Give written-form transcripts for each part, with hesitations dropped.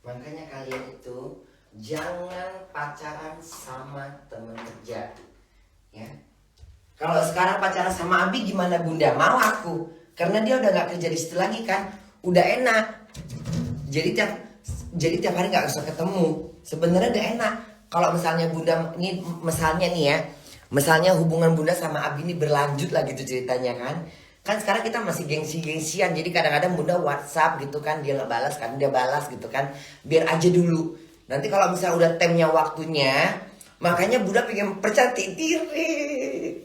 Makanya kalian itu jangan pacaran sama temen kerja, ya. Kalau sekarang pacaran sama Abi gimana Bunda? Mau aku, karena dia udah nggak kerja di situ lagi kan, udah enak. Jadi tiap hari nggak usah ketemu. Sebenarnya udah enak. Kalau misalnya Bunda ini, misalnya nih ya, misalnya hubungan Bunda sama Abi ini berlanjut lah gitu ceritanya kan. Kan sekarang kita masih gengsi-gengsian, jadi kadang-kadang Bunda WhatsApp gitu kan, dia nggak balas kan, dia balas gitu kan, biar aja dulu. Nanti kalau misalnya udah temnya waktunya, makanya Bunda pengen percantik diri.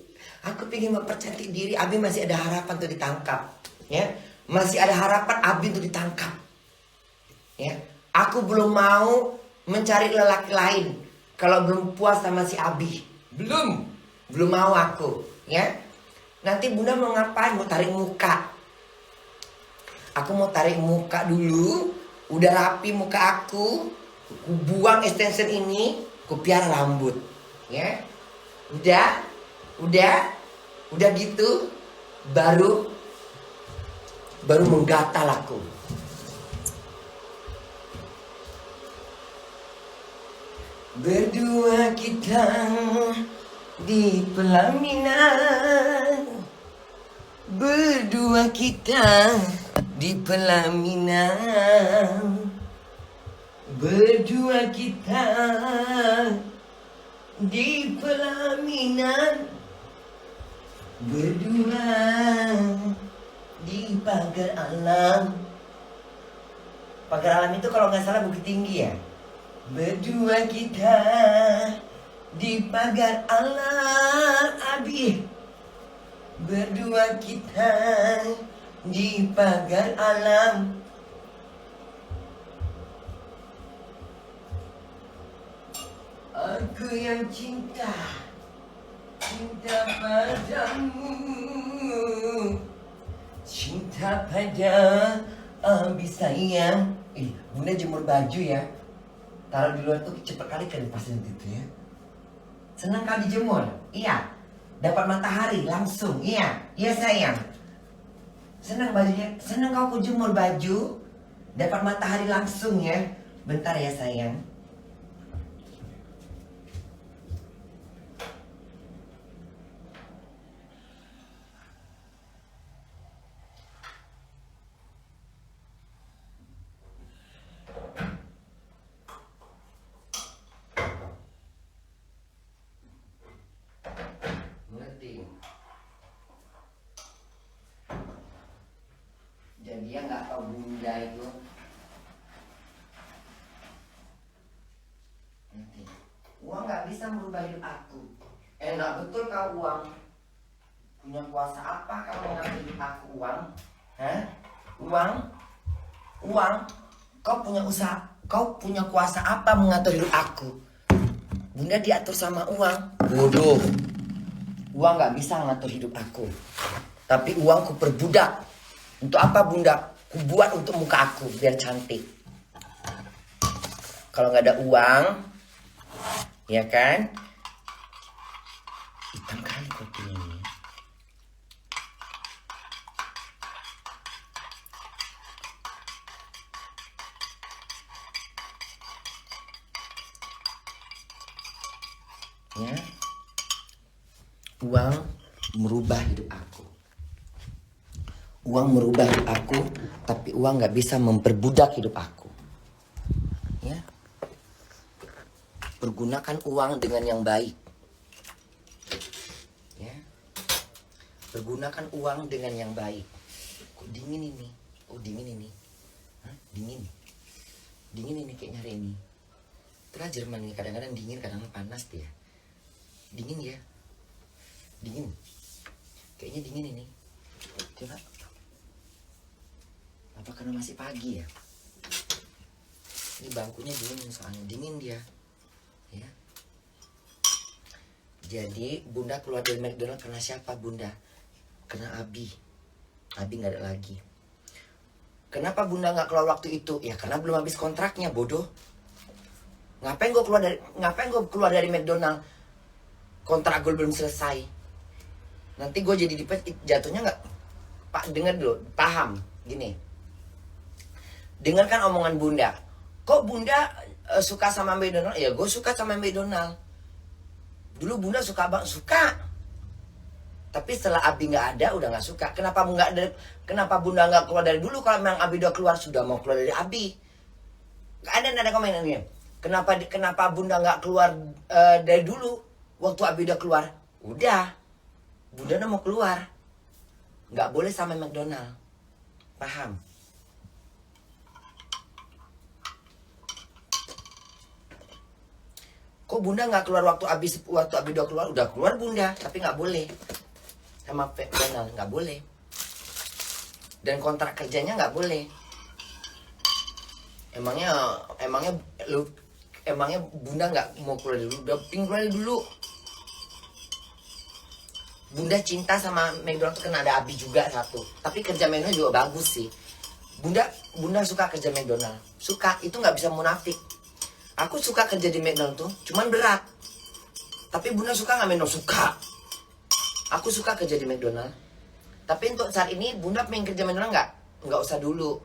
Aku pengen mempercantik diri, Abi masih ada harapan tuh ditangkap, ya, masih ada harapan Abi tuh ditangkap, ya. Aku belum mau mencari lelaki lain kalau belum puas sama si Abi, belum mau aku, ya. Nanti Bunda mau ngapain? Mau tarik muka. Aku mau tarik muka dulu. Udah rapi muka aku. Ku buang extension ini. Ku piara rambut. Ya. Udah gitu. Baru menggatal aku. Berdua kita di pelaminan, berdua kita di pelaminan, berdua kita di pelaminan, berdua di pagar alam. Pagar alam itu kalau nggak salah Bukit Tinggi ya. Berdua kita di pagar alam Abi, berdua kita di pagar alam. Aku yang cinta padamu, cinta pada Abi sayang. Bunda jemur baju ya, taruh di luar tuh cepet kali kan pasnya gitu ya. Senang kali dijemur? Iya. Dapat matahari langsung? Iya. Iya sayang. Senang bajunya? Senang kau jemur baju? Dapat matahari langsung ya. Bentar ya sayang. Jadi dia nggak tahu Bunda itu. Uang nggak bisa merubah hidup aku. Enak betul kau uang. Punya kuasa apa kau mengambil hidup aku uang? Hah? Uang? Kau punya usaha? Kau punya kuasa apa mengatur hidup aku? Bunda diatur sama uang. Bodoh. Uang nggak bisa mengatur hidup aku. Tapi uang ku perbudak. Untuk apa Bunda? Ku buat untuk muka aku biar cantik. Kalau nggak ada uang, ya kan? Hitam kali kopi ini. Ya. Uang merubah hidup aku. Uang merubah hidup aku, tapi uang gak bisa memperbudak hidup aku. Ya. Pergunakan uang dengan yang baik. Ya. Pergunakan uang dengan yang baik. Kok dingin ini? Oh dingin ini. Hah? Dingin. Dingin ini kayak nyari ini. Itulah Jerman ini, kadang-kadang dingin, kadang-kadang panas dia. Dingin ya. Dingin. Kayaknya dingin ini. Coba. Apa karena masih pagi ya? Ini bangkunya dingin soalnya, dingin dia. Ya. Jadi Bunda keluar dari McDonald karena siapa Bunda? Karena Abi. Abi nggak ada lagi. Kenapa Bunda nggak keluar waktu itu? Ya karena belum habis kontraknya, bodoh. Ngapain gue keluar dari McDonald? Kontrak gue belum selesai. Nanti gue jadi jatuhnya nggak. Pak dengar dulu, paham gini. Dengarkan omongan Bunda. Kok bunda suka sama Mbak Donald? Ya gue suka sama Mbak Donald. Dulu bunda suka bang, suka. Tapi setelah Abi nggak ada, udah nggak suka. Kenapa bunda nggak keluar dari dulu? Kalau memang Abi udah keluar, sudah mau keluar dari Abi. Ada komen ini. Kenapa bunda nggak keluar dari dulu? Waktu Abi udah keluar, udah. Bunda udah mau keluar. Nggak boleh sama McDonald. Paham? Kok bunda nggak keluar waktu Abi udah keluar bunda, tapi nggak boleh sama McDonald, nggak boleh. Dan kontrak kerjanya nggak boleh. Emangnya bunda nggak mau keluar dulu? Udah ping keluar dulu. Bunda cinta sama McDonald tuh karena ada Abi juga satu. Tapi kerja McDonald juga bagus sih. Bunda suka kerja McDonald. Suka, itu nggak bisa munafik. Aku suka kerja di McDonald tuh, cuman berat. Tapi bunda suka nggak McDonald? Suka. Aku suka kerja di McDonald. Tapi untuk saat ini bunda pengen kerja McDonald nggak? Nggak usah dulu.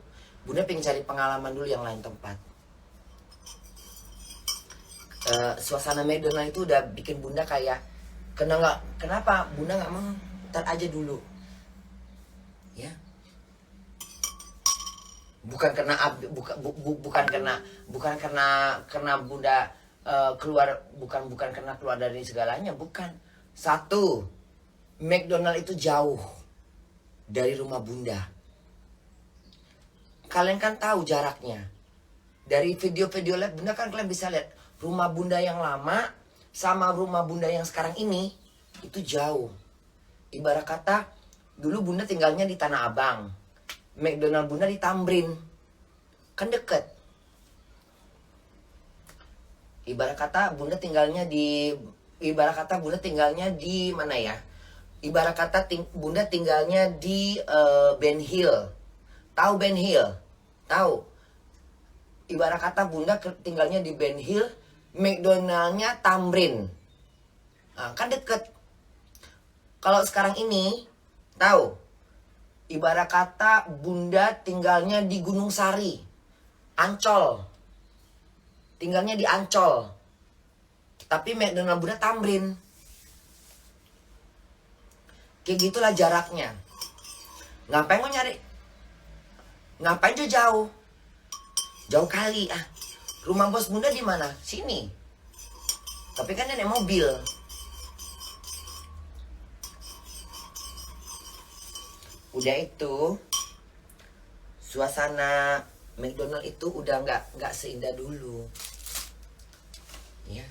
Bunda pengen cari pengalaman dulu yang lain tempat. Suasana McDonald itu udah bikin bunda kayak kenapa bunda nggak mau? Ntar aja dulu. Ya. Bukan karena bunda keluar, bukan karena keluar dari segalanya, bukan. Satu, McDonald itu jauh dari rumah bunda. Kalian kan tahu jaraknya. Dari video-video live bunda kan kalian bisa lihat rumah bunda yang lama sama rumah bunda yang sekarang ini itu jauh. Ibarat kata dulu bunda tinggalnya di Tanah Abang, McDonald bunda di Tamrin, kan deket. Ibarat kata bunda tinggalnya di mana ya? Ibarat kata bunda tinggalnya di Ben Hill. Tahu Ben Hill? Tahu. Ibarat kata bunda tinggalnya di Ben Hill, McDonaldnya Tamrin. Nah, kan deket. Kalau sekarang ini, tahu? Ibarat kata bunda tinggalnya di Gunung Sari, Ancol. Tinggalnya di Ancol. Tapi McDonald bunda Tamrin. Kayak gitulah jaraknya. Ngapain mau nyari? Ngapain jauh? Jauh kali ah. Rumah bos bunda di mana? Sini. Tapi kan nenek mobil. Udah itu, suasana McDonald itu udah nggak seindah dulu. Ya.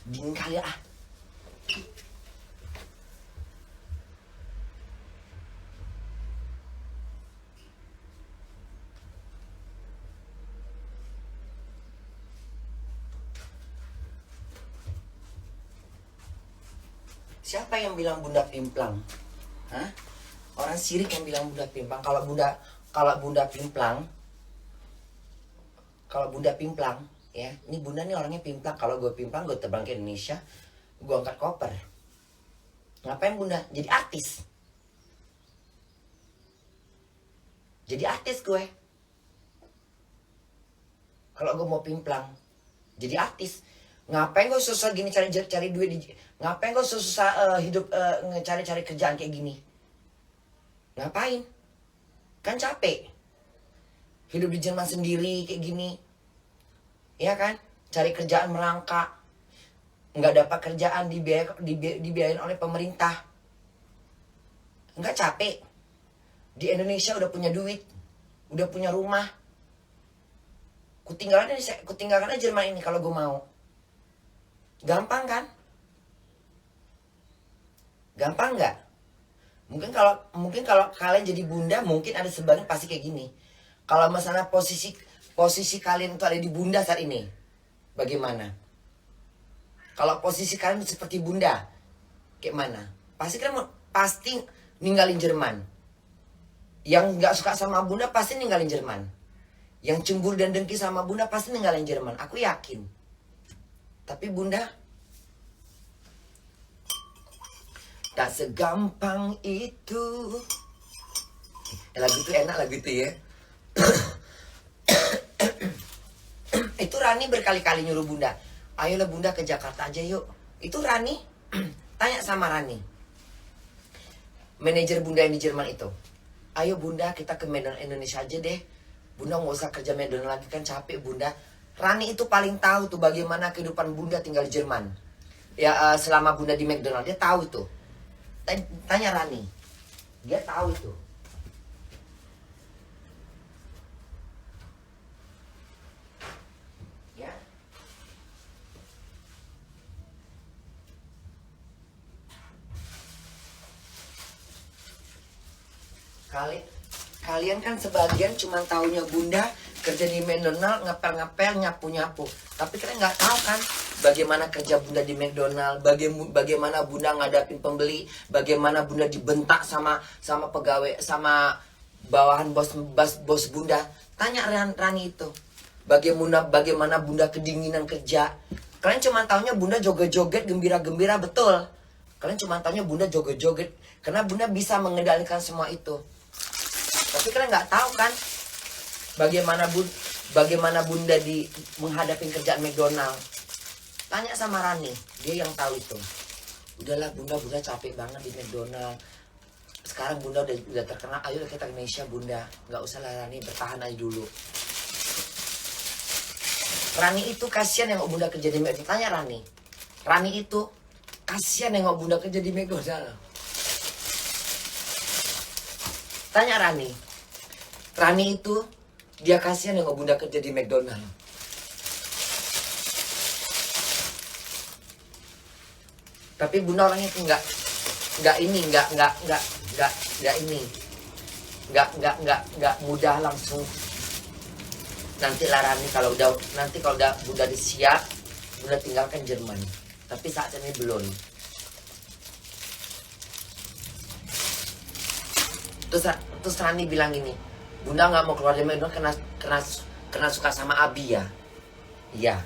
Dingin kali ah. Siapa yang bilang bunda pimplang? Hah? Orang sirik yang bilang bunda pimplang. Kalau bunda pimplang, ya, ini bunda nih orangnya pimplang. Kalau gue pimplang, gue terbang ke Indonesia, gue angkat koper. Ngapain bunda? Jadi artis. Jadi artis gue. Kalau gue mau pimplang, jadi artis. Ngapain gue susah gini cari duit? Ngapain gue susah hidup cari kerjaan kayak gini? Ngapain? Kan capek. Hidup di Jerman sendiri kayak gini. Iya kan? Cari kerjaan merangkak. Nggak dapat kerjaan dibiayain oleh pemerintah. Nggak capek. Di Indonesia udah punya duit. Udah punya rumah. Kutinggalkan aja Jerman ini kalau gue mau. Gampang kan? Gampang nggak? Mungkin kalau kalian jadi bunda, mungkin ada sebagian pasti kayak gini. Kalau masalah posisi kalian itu ada di bunda saat ini, bagaimana? Kalau posisi kalian seperti bunda, kayak mana? Pasti ninggalin Jerman. Yang nggak suka sama bunda pasti ninggalin Jerman. Yang cemburu dan dengki sama bunda pasti ninggalin Jerman. Aku yakin. Tapi bunda, tak segampang itu. Lagu itu enak lagu itu ya. Itu Rani berkali-kali nyuruh Bunda, ayolah Bunda ke Jakarta aja yuk. Itu Rani, tanya sama Rani, manajer Bunda yang di Jerman itu, ayo Bunda kita ke McDonald Indonesia aja deh. Bunda nggak usah kerja McDonald lagi kan capek Bunda. Rani itu paling tahu tuh bagaimana kehidupan Bunda tinggal di Jerman. Ya selama Bunda di McDonald dia tahu tuh. Tanya Rani, dia tahu itu. Ya. Kalian kan sebagian cuma taunya Bunda kerja di McDonald, ngepel-ngepel, nyapu-nyapu. Tapi kalian nggak tahu kan bagaimana kerja Bunda di McDonald, bagaimana Bunda ngadapin pembeli, bagaimana Bunda dibentak sama pegawai, sama bawahan bos Bunda. Tanya Rani itu. Bagaimana Bunda kedinginan kerja. Kalian cuma taunya Bunda joget-joget, gembira-gembira, betul. Kalian cuma taunya Bunda joget-joget karena Bunda bisa mengendalikan semua itu. Tapi kalian nggak tahu kan bagaimana Bunda menghadapi kerjaan McDonald. Tanya sama Rani, dia yang tahu itu. Udahlah Bunda capek banget di McDonald. Sekarang Bunda udah terkenal, ayo kita ke Indonesia Bunda. Nggak usah lah Rani, bertahan aja dulu. Rani itu kasihan yang Bunda kerja di McDonald. Tanya Rani. Rani itu kasihan yang Bunda kerja di McDonald. Tanya Rani. Rani itu dia kasihan yang Bunda kerja di McDonald. Tapi Bunda orangnya tuh nggak mudah langsung. Nanti lah Rani kalau udah Bunda siap, Bunda tinggalkan Jerman. Tapi saat ini belum. Terus Rani bilang gini, Bunda nggak mau keluar dari McDonald karena suka sama Abi ya. Iya.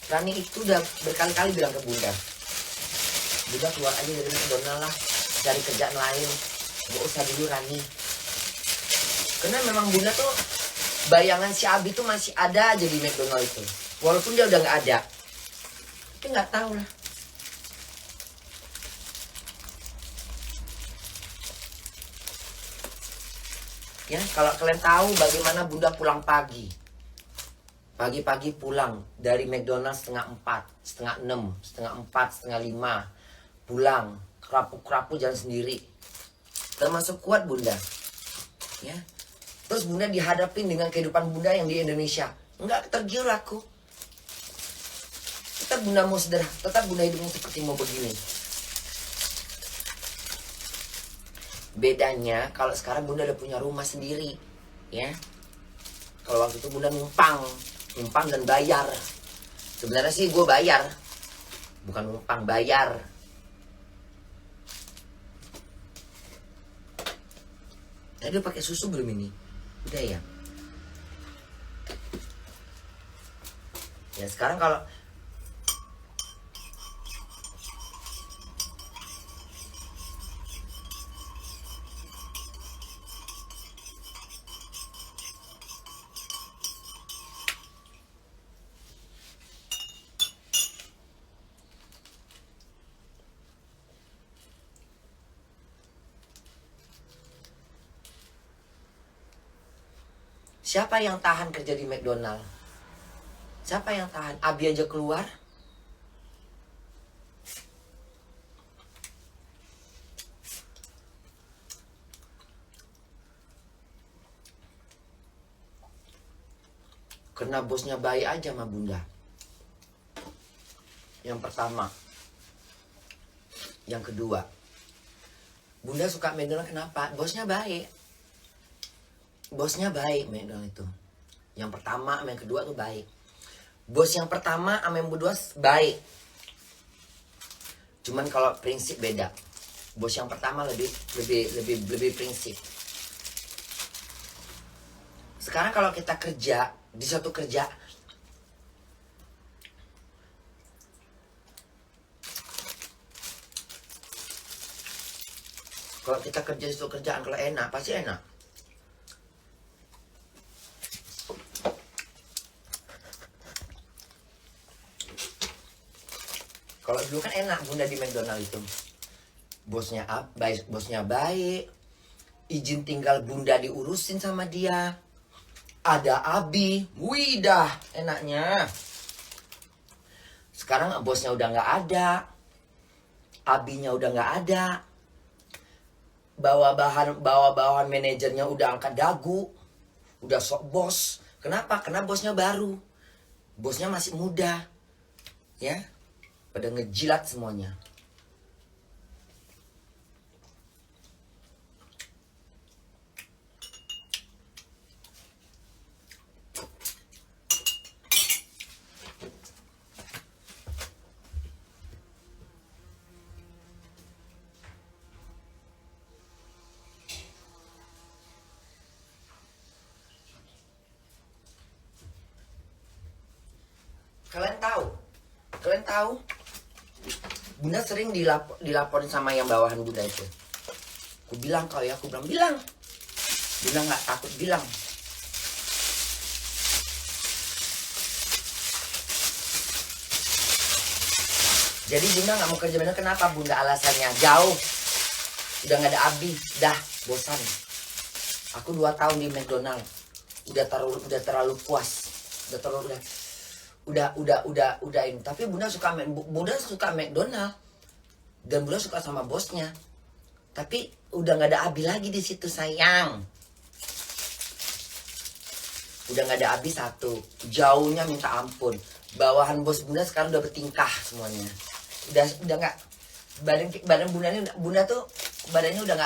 Rani itu udah berkali-kali bilang ke Bunda, Bunda keluar aja dari McDonald lah, cari kerjaan lain, nggak usah dulu Rani. Karena memang Bunda tuh bayangan si Abi tuh masih ada aja di McDonald itu, walaupun dia udah nggak ada. Tapi nggak tahu lah. Ya, kalau kalian tahu bagaimana Bunda pulang pagi. Pagi-pagi pulang dari McDonald 5:30, 5:30, 4:30, 5:30. Pulang, kerapu-kerapu jalan sendiri. Termasuk kuat Bunda. Ya. Terus Bunda dihadapin dengan kehidupan Bunda yang di Indonesia. Enggak tergiur aku. Tetap Bunda mau sederhana, tetap Bunda hidupnya seperti mau begini. Bedanya kalau sekarang Bunda udah punya rumah sendiri, ya. Kalau waktu itu Bunda numpang dan bayar. Sebenarnya sih gue bayar, bukan numpang, bayar. Tadi udah pakai susu belum ini? Udah ya. Ya sekarang kalau siapa yang tahan kerja di McDonald? Siapa yang tahan? Abi aja keluar. Karena bosnya baik aja sama Bunda. Yang pertama. Yang kedua. Bunda suka McDonald kenapa? Bosnya baik. Bosnya baik McDonald itu. Yang pertama sama yang kedua tuh baik. Bos yang pertama sama yang kedua baik. Cuman kalau prinsip beda. Bos yang pertama lebih prinsip. Sekarang kalau kita kerja di suatu kerja, Kalau kita kerja itu kerjaan kalau enak pasti enak. Kalau dulu kan enak Bunda di McDonald itu. Bosnya baik. Izin tinggal Bunda diurusin sama dia. Ada Abi. Wih dah enaknya. Sekarang bosnya udah nggak ada. Abinya udah nggak ada. Bawa-bawahan manajernya udah angkat dagu. Udah sok bos. Kenapa? Karena bosnya baru. Bosnya masih muda. Ya. Pada ngejilat semuanya. Kalian tahu Bunda sering dilaporin sama yang bawahan Bunda itu. Aku bilang bilang. Bunda nggak takut bilang. Jadi Bunda nggak mau kerja bener. Kenapa Bunda? Alasannya jauh. Udah nggak ada Abi. Dah bosan. Aku 2 tahun di McDonald. Udah terlalu puas. Udah ini. Tapi Bunda suka McDonald. Dan Bunda suka sama bosnya. Tapi udah nggak ada Abi lagi di situ sayang. Udah nggak ada Abi satu. Jauhnya minta ampun. Bawahan bos Bunda sekarang udah bertingkah semuanya. Udah nggak, badan Bunda tuh badannya udah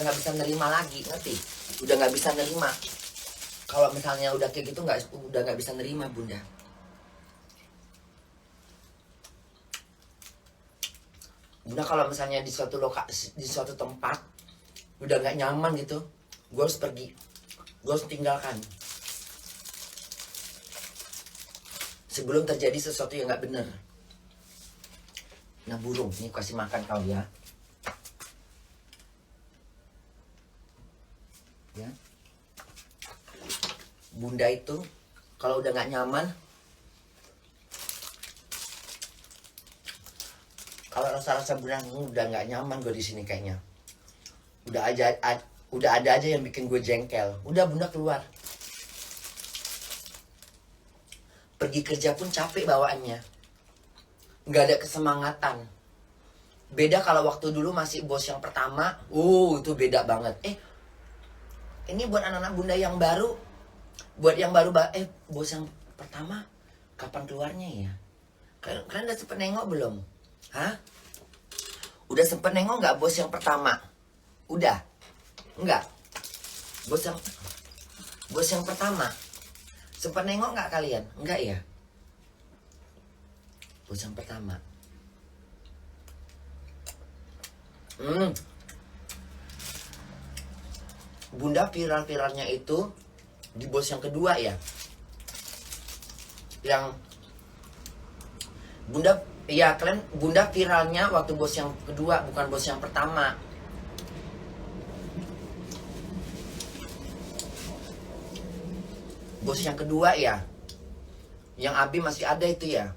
nggak bisa nerima lagi, ngerti? Udah nggak bisa nerima. Kalau misalnya udah kayak gitu udah nggak bisa nerima Bunda. Bunda kalau misalnya di suatu lokasi, di suatu tempat udah nggak nyaman gitu, gue harus pergi, gue harus tinggalkan sebelum terjadi sesuatu yang nggak bener. Nah burung, ini kasih makan kau ya. Ya. Bunda itu kalau udah nggak nyaman, kalau rasa-rasa Bunda udah nggak nyaman gue di sini kayaknya. Udah ada aja yang bikin gue jengkel. Udah Bunda keluar. Pergi kerja pun capek bawaannya. Nggak ada kesemangatan. Beda kalau waktu dulu masih bos yang pertama. Itu beda banget. Ini buat anak-anak Bunda yang baru. Buat yang baru, bos yang pertama kapan keluarnya ya? Kalian udah sempet nengok belum? Hah? Udah sempet nengok nggak bos yang pertama? Udah? Enggak? Bos yang pertama? Sempet nengok nggak kalian? Enggak ya? Bos yang pertama. Bunda viral-viralnya itu di bos yang kedua ya. Yang Bunda, iya kalian, Bunda viralnya waktu bos yang kedua, bukan bos yang pertama. Bos yang kedua ya. Yang Abi masih ada itu ya.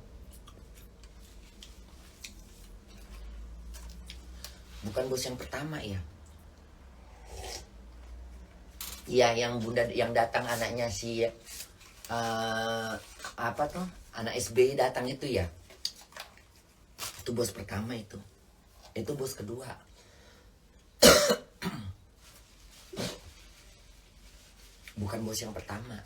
Bukan bos yang pertama ya. Iya, yang Bunda yang datang anaknya si apa tuh? Anak SBY datang itu ya. Itu bos pertama itu. Itu bos kedua. Bukan bos yang pertama.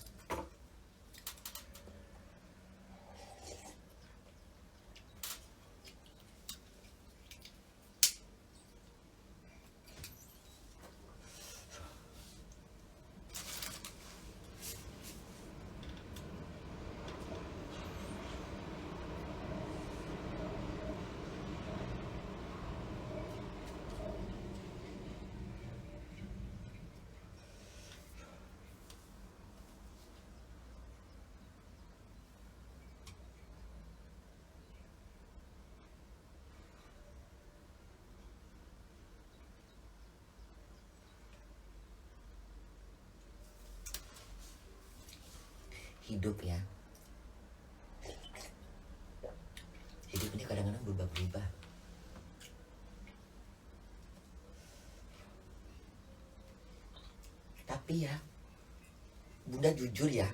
hidup ya. Hidup ini kadang-kadang berubah-berubah. Tapi ya, Bunda jujur ya,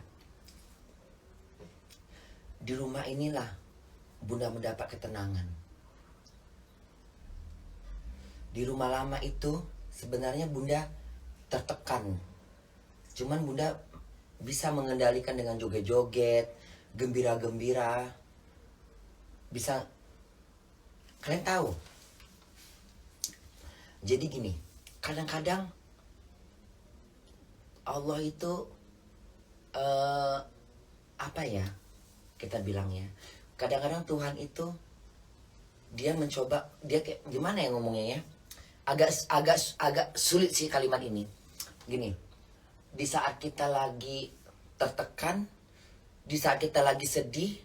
di rumah inilah Bunda mendapat ketenangan. Di rumah lama itu sebenarnya Bunda tertekan. Cuman Bunda bisa mengendalikan dengan joget-joget, gembira-gembira. Bisa, kalian tahu. Jadi gini, kadang-kadang Allah itu apa ya kita bilangnya, kadang-kadang Tuhan itu dia mencoba, dia kayak gimana ya ngomongnya ya, agak sulit sih kalimat ini. Gini, di saat kita lagi tertekan, di saat kita lagi sedih,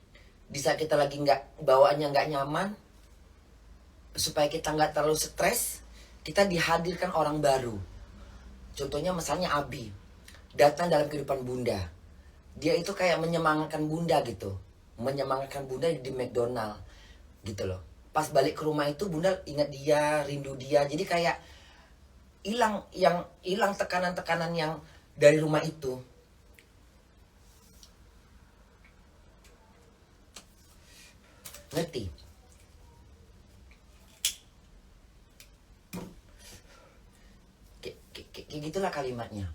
di saat kita lagi bawaannya nggak nyaman, supaya kita nggak terlalu stres, kita dihadirkan orang baru. Contohnya misalnya Abi datang dalam kehidupan Bunda. Dia itu kayak menyemangatkan Bunda gitu. Menyemangatkan Bunda di McDonald gitu loh. Pas balik ke rumah itu Bunda ingat dia, rindu dia. Jadi kayak hilang tekanan-tekanan yang dari rumah itu. Ngerti? Kayak gitulah kalimatnya.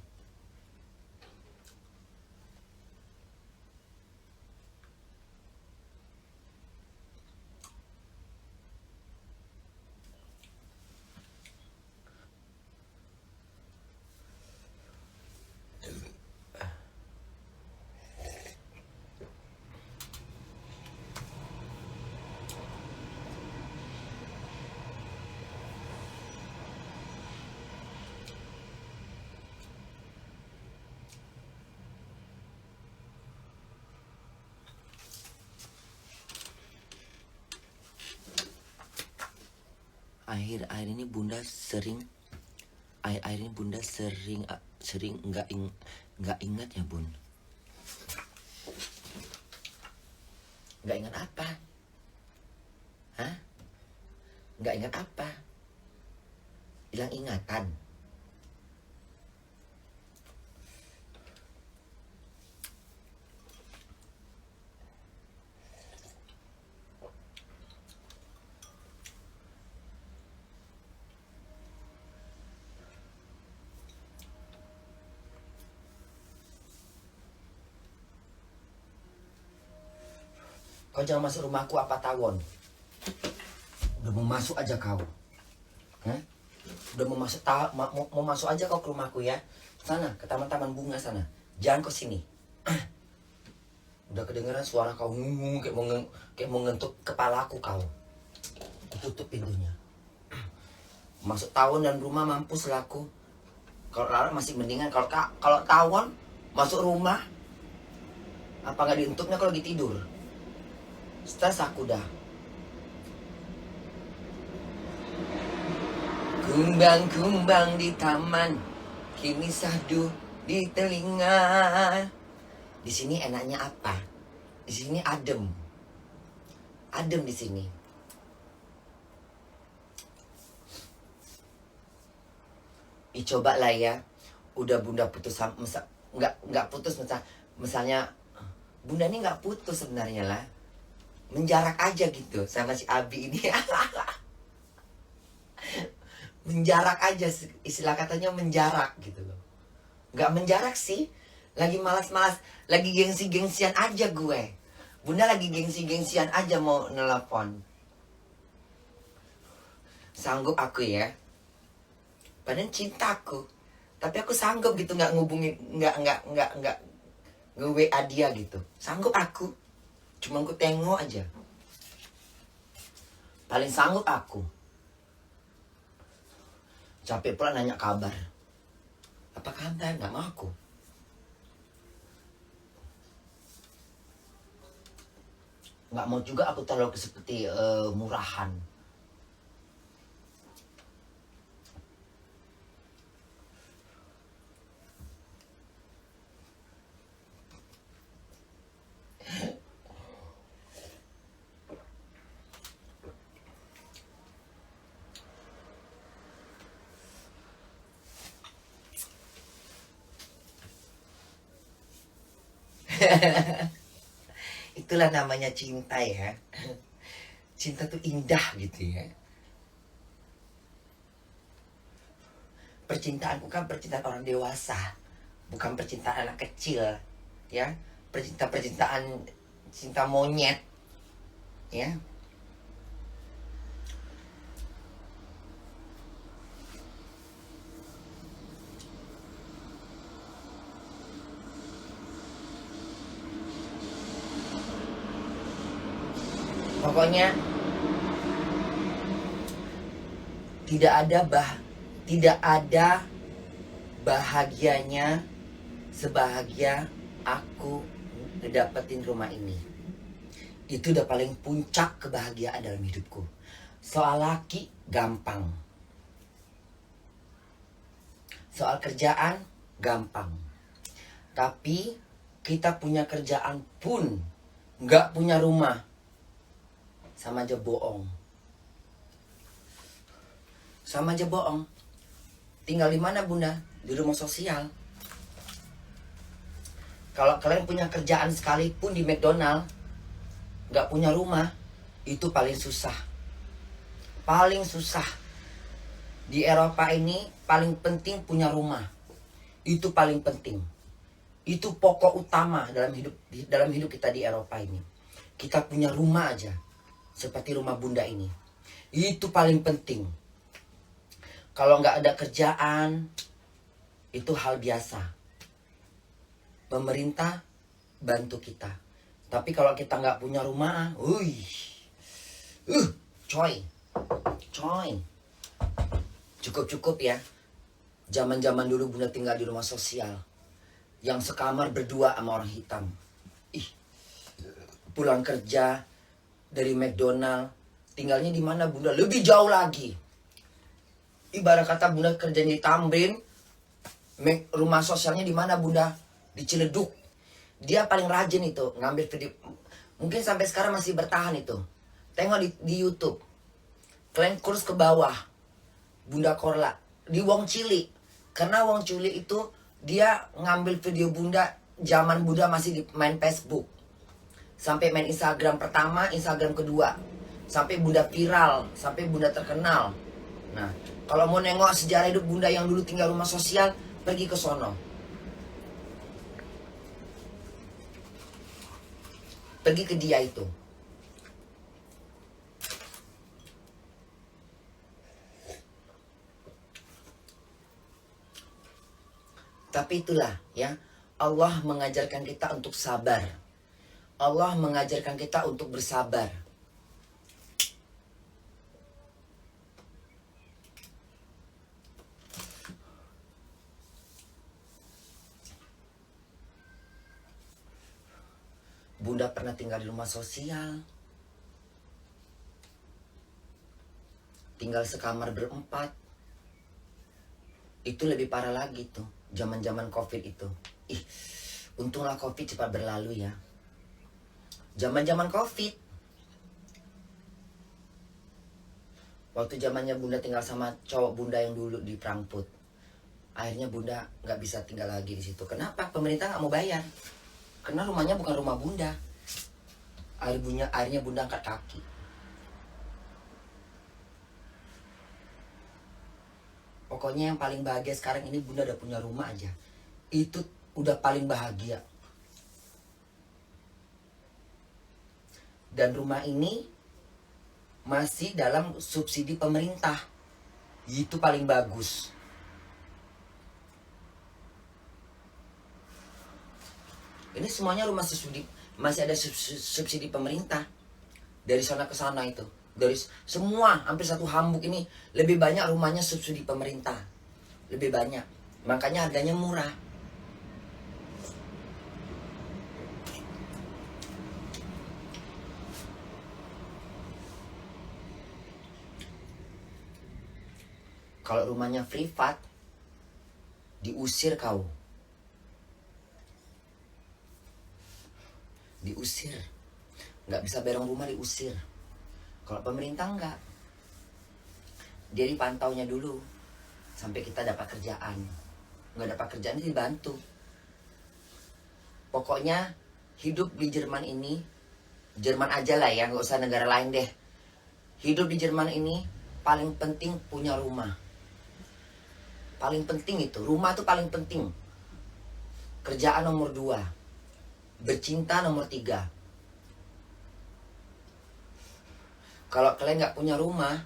Akhir-akhir ini Bunda sering nggak ingat ya Bun. Nggak ingat apa? Hah? Nggak ingat apa? Hilang ingatan. Kau jangan masuk rumahku apa tawon. Udah mau masuk aja kau. Hah? Udah mau masuk mau masuk aja kau ke rumahku ya. Sana ke taman-taman bunga sana. Jangan ke sini. Udah kedengeran suara kau ngomong kayak mau ngentuk kepalaku kau. Tutup pintunya. Masuk tawon dan rumah mampus laku. Kalau Lara masih mendingan, kalau tawon masuk rumah apa nggak dientuknya kalau lagi tidur. Stres aku dah. Kumbang-kumbang di taman, kini sahdu di telinga. Di sini enaknya apa? Di sini adem. Adem di sini. Coba lah ya. Udah Bunda putus nggak putus misalnya Bunda ini nggak putus sebenarnya lah. Menjarak aja gitu sama si Abi ini. Menjarak aja, istilah katanya menjarak gitu loh. Gak menjarak sih, lagi malas-malas, lagi gengsi-gengsian aja gue. Bunda lagi gengsi-gengsian aja mau nelpon. Sanggup aku ya, padahal cintaku, tapi aku sanggup gitu nggak ngubungin, nggak nge-WA dia gitu. Sanggup aku. Cuma aku tengok aja. Paling sanggup aku. Capek pula nanya kabar. Apa kabar? Gak mau aku. Gak mau juga aku terlalu seperti murahan. Itulah namanya cinta ya. Cinta tuh indah gitu ya. Percintaanku kan percintaan orang dewasa, bukan percintaan anak kecil ya. Percintaan cinta monyet ya. Pokoknya tidak ada bahagianya sebahagia aku ngedapetin rumah ini. Itu udah paling puncak kebahagiaan dalam hidupku. Soal laki gampang, soal kerjaan gampang. Tapi kita punya kerjaan pun nggak punya rumah, sama aja bohong. Sama aja bohong. Tinggal di mana bunda? Di rumah sosial. Kalau kalian punya kerjaan sekalipun di McDonald, nggak punya rumah, itu paling susah. Paling susah. Di Eropa ini paling penting punya rumah. Itu paling penting. Itu pokok utama dalam hidup kita di Eropa ini. Kita punya rumah aja. Seperti rumah bunda ini. Itu paling penting. Kalau nggak ada kerjaan, itu hal biasa. Pemerintah bantu kita. Tapi kalau kita nggak punya rumah, coy, cukup ya. Zaman dulu bunda tinggal di rumah sosial, yang sekamar berdua sama orang hitam. Pulang kerja dari McDonald, tinggalnya di mana bunda? Lebih jauh lagi. Ibarat kata bunda kerjanya di Tamrin, rumah sosialnya di mana bunda? Di Ciledug. Dia paling rajin itu ngambil video. Mungkin sampai sekarang masih bertahan itu. Tengok di YouTube. Kalian kurus ke bawah. Bunda Korla di Wong Cili. Karena Wong Cili itu dia ngambil video bunda zaman bunda masih main Facebook. Sampai main Instagram pertama, Instagram kedua. Sampai bunda viral, sampai bunda terkenal. Nah, kalau mau nengok sejarah hidup bunda yang dulu tinggal rumah sosial, pergi ke sono. Pergi ke dia itu. Tapi itulah ya, Allah mengajarkan kita untuk sabar. Allah mengajarkan kita untuk bersabar. Bunda pernah tinggal di rumah sosial. Tinggal sekamar berempat. Itu lebih parah lagi tuh. Zaman-zaman COVID itu. Untunglah COVID cepat berlalu ya. Zaman-zaman COVID. Waktu zamannya bunda tinggal sama cowok bunda yang dulu di Frankfurt. Akhirnya bunda gak bisa tinggal lagi di situ. Kenapa? Pemerintah gak mau bayar. Karena rumahnya bukan rumah bunda. Akhirnya bunda angkat kaki. Pokoknya yang paling bahagia sekarang ini bunda udah punya rumah aja. Itu udah paling bahagia. Dan rumah ini masih dalam subsidi pemerintah. Itu paling bagus. Ini semuanya rumah subsidi, masih ada subsidi pemerintah. Dari sana ke sana itu. Dari semua, hampir satu Hamburg ini lebih banyak rumahnya subsidi pemerintah. Lebih banyak. Makanya harganya murah. Kalau rumahnya privat, diusir kau. Diusir. Nggak bisa bareng rumah, diusir. Kalau pemerintah enggak. Dia dipantaunya dulu sampai kita dapat kerjaan. Nggak dapat kerjaan dibantu. Pokoknya hidup di Jerman ini, Jerman aja lah ya, nggak usah negara lain deh. Hidup di Jerman ini paling penting punya rumah. Paling penting itu, rumah itu paling penting. Kerjaan nomor 2, bercinta nomor 3. Kalau kalian nggak punya rumah,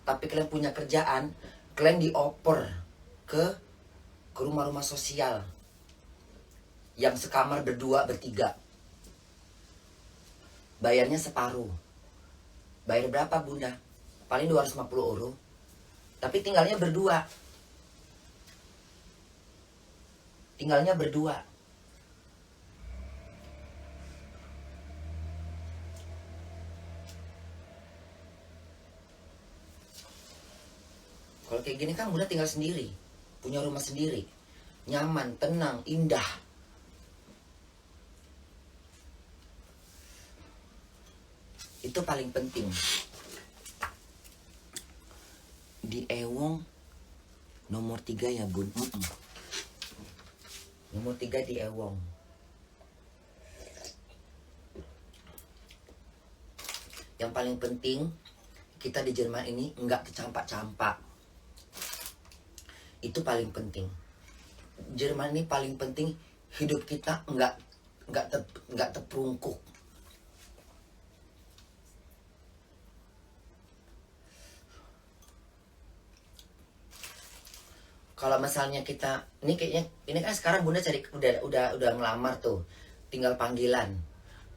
tapi kalian punya kerjaan, kalian dioper ke rumah-rumah sosial yang sekamar berdua, bertiga. Bayarnya separuh. Bayar berapa bunda? Paling 250 euro. Tapi tinggalnya berdua. Tinggalnya berdua. Kalau kayak gini kan bunda tinggal sendiri. Punya rumah sendiri. Nyaman, tenang, indah. Itu paling penting. Di Ewong nomor 3 ya bun. Nomor 3 di Ewong. Yang paling penting, kita di Jerman ini nggak kecampak-campak. Itu paling penting. Jerman ini paling penting, hidup kita nggak terperungkuk. Kalau misalnya kita ini kayaknya ini kan sekarang bunda cari udah ngelamar tuh, tinggal panggilan.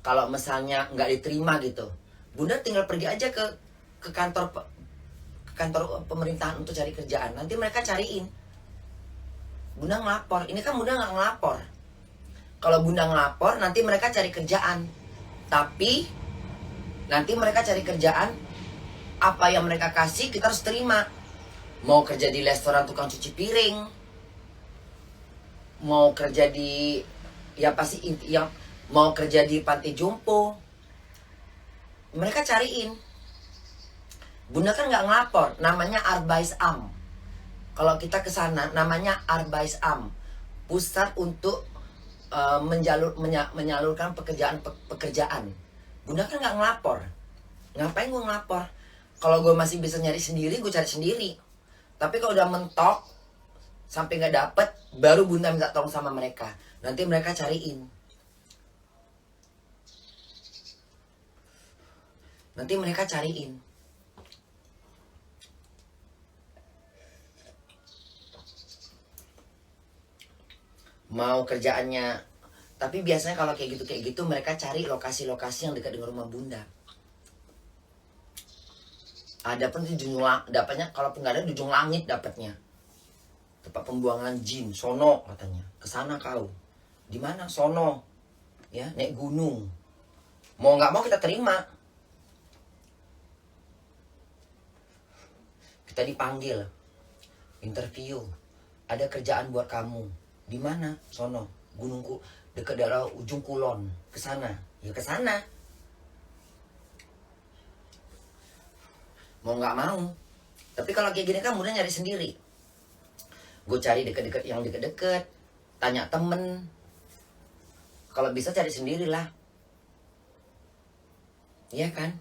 Kalau misalnya nggak diterima gitu, bunda tinggal pergi aja ke kantor pemerintahan untuk cari kerjaan. Nanti mereka cariin. Bunda ngelapor. Ini kan bunda nggak ngelapor. Kalau bunda ngelapor, nanti mereka cari kerjaan. Tapi nanti mereka cari kerjaan, apa yang mereka kasih kita harus terima. Mau kerja di restoran tukang cuci piring, mau kerja di mau kerja di panti jompo, mereka cariin. Bunda kan nggak ngelapor, namanya Arbeitsamt. Kalau kita ke sana namanya Arbeitsamt, pusat untuk menyalurkan pekerjaan. Bunda kan nggak ngelapor. Ngapain gue ngelapor? Kalau gue masih bisa nyari sendiri, gue cari sendiri. Tapi kalau udah mentok sampai nggak dapet, baru bunda minta tolong sama mereka. Nanti mereka cariin. Nanti mereka cariin. Mau kerjaannya, tapi biasanya kalau kayak gitu mereka cari lokasi-lokasi yang dekat dengan rumah bunda. Ada pun di dapatnya, kalau nggak ada di ujung langit dapatnya. Tempat pembuangan jin, sono katanya. Kesana kau. Di mana? Sono. Ya, naik gunung. Mau nggak mau kita terima. Kita dipanggil, interview. Ada kerjaan buat kamu. Di mana? Sono, gunungku dekat daerah ujung kulon. Kesana. Ya kesana. Mau nggak mau. Tapi kalau kayak gini kan mudah nyari sendiri. Gue cari deket-deket, yang deket-deket. Tanya temen. Kalau bisa cari sendirilah. Iya kan?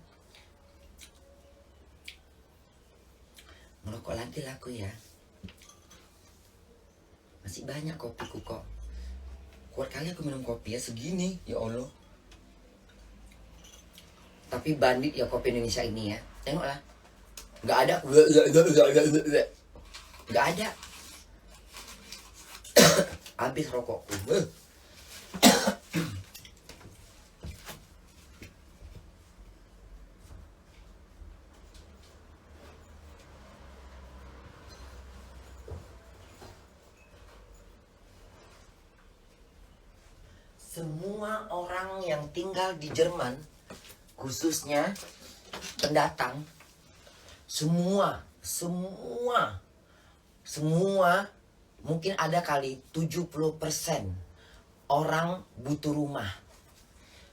Ngerokok lagi lah aku ya. Masih banyak kopiku kok. Kuat kali aku minum kopi ya segini. Ya Allah. Tapi bandit ya kopi Indonesia ini ya. Tengoklah. Nggak ada. Nggak ada. Habis rokokku. Semua orang yang tinggal di Jerman, khususnya pendatang, semua mungkin ada kali 70% orang butuh rumah.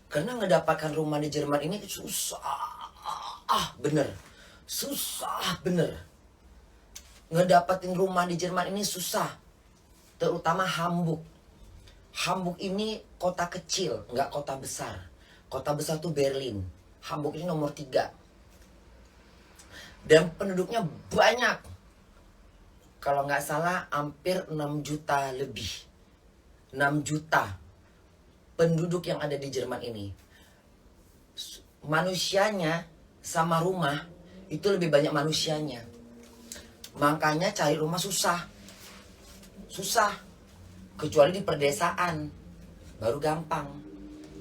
Karena ngedapatkan rumah di Jerman ini susah bener. Susah bener. Ngedapatin rumah di Jerman ini susah. Terutama Hamburg. Hamburg ini kota kecil, nggak kota besar. Kota besar tuh Berlin. Hamburg ini nomor 3. Dan penduduknya banyak. Kalau nggak salah hampir 6 juta lebih. 6 juta penduduk yang ada di Jerman ini. Manusianya sama rumah itu lebih banyak manusianya. Makanya cari rumah susah. Susah. Kecuali di perdesaan. Baru gampang.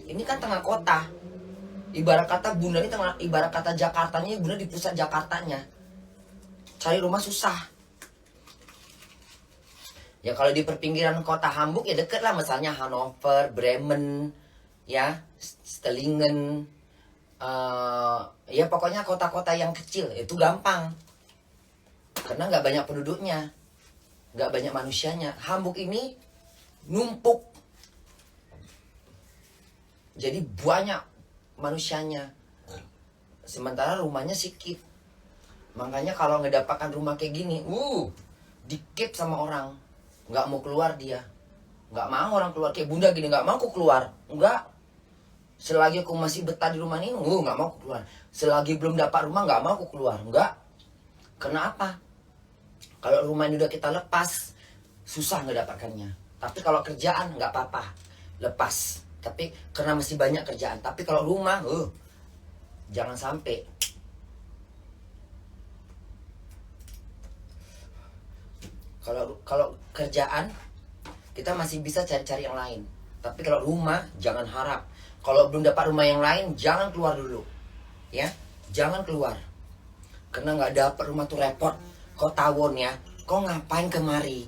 Ini kan tengah kota. Ibarat kata Bunda ini tengah, ibarat kata Jakartanya, Bunda di pusat Jakartanya. Cari rumah susah. Ya kalau di perpinggiran kota Hamburg ya deket lah, misalnya Hannover, Bremen, ya, Stellingen, ya pokoknya kota-kota yang kecil itu gampang. Karena nggak banyak penduduknya, nggak banyak manusianya. Hamburg ini numpuk, jadi banyak manusianya. Sementara rumahnya sedikit. Makanya kalau ngedapatkan rumah kayak gini, dikip sama orang. Nggak mau keluar dia. Nggak mau orang keluar. Kayak Bunda gini, nggak mau aku keluar. Nggak. Selagi aku masih betah di rumah ini, nggak mau aku keluar. Selagi belum dapat rumah, nggak mau aku keluar. Nggak. Kenapa? Kalau rumah ini udah kita lepas, susah ngedapatkannya. Tapi kalau kerjaan, nggak apa-apa. Lepas. Tapi karena masih banyak kerjaan. Tapi kalau rumah, jangan sampai. Kalau kerjaan kita masih bisa cari-cari yang lain. Tapi kalau rumah jangan harap. Kalau belum dapat rumah yang lain jangan keluar dulu. Ya, jangan keluar. Karena nggak dapat rumah tuh repot. Kau tawon ya, kau ngapain kemari?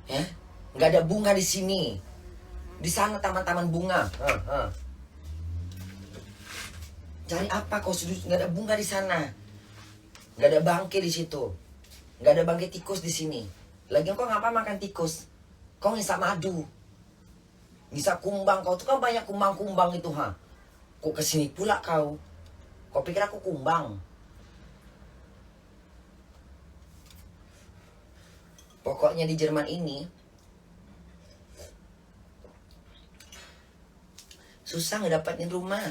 Ya, nggak ada bunga di sini. Di sana taman-taman bunga. Cari apa kau sudut? Nggak ada bunga di sana. Nggak ada bangke di situ. Nggak ada bangke tikus di sini. Lagian kau ngapa makan tikus? Kau ngisap madu. Ngisap kumbang. Kau tuh kan banyak kumbang-kumbang itu, ha. Kok kesini pula kau? Kau pikir aku kumbang? Pokoknya di Jerman ini susah ngedapetin rumah.